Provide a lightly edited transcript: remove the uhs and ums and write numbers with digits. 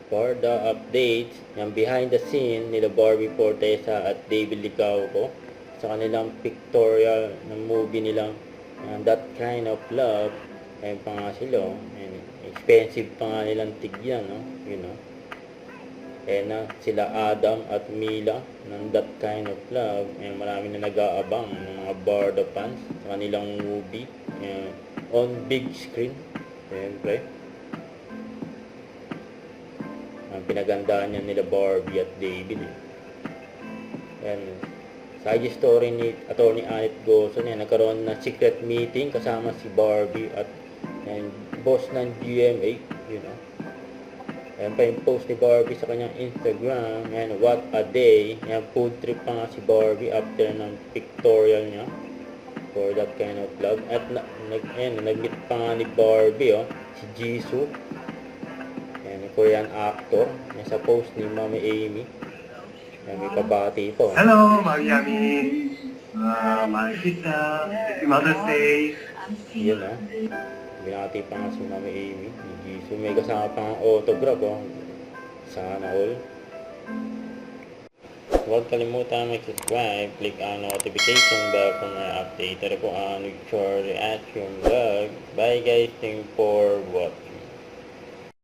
for the updates, yung behind the scene nila Barbie Fortesa at David Licauco sa kanilang pictorial ng movie nilang That Kind of Love. Ayun pa nga sila, and expensive pa nga nilang tigyan, no? You know. Ayan na, sila Adam at Mila ng That Kind of Love. Ayan, marami na nag-aabang ng mga Barda fans sa kanilang movie. Ayan, on big screen. Siyempre. Ang pinagandaan niya nila Barbie at David. Ayan, side story ni Attorney Annette Gozon. Ayan, nagkaroon na secret meeting kasama si Barbie at boss ng GMA. You know. Ayan pa yung post ni Barbie sa kanyang Instagram. Ayan, what a day. Ayan, food trip pa nga si Barbie after ng pictorial niya for That Kind of Love. At nag-meet pa nga ni Barbie, si Jisoo. Ayan, Korean actor. Ayan, sa post ni Mami Amy. Ayan, may kabati po. Hello, Mariami. Mahal kita. Happy Mother's Day. Yan binati pa nga si Mami Amy. Ni Jisoo. May kasama pa nga autograph. Sana all. Huwag kalimutan mag-subscribe. Click ang notification bell for more update. Tara po ang your reaction vlog. Bye guys. Thank you for watching.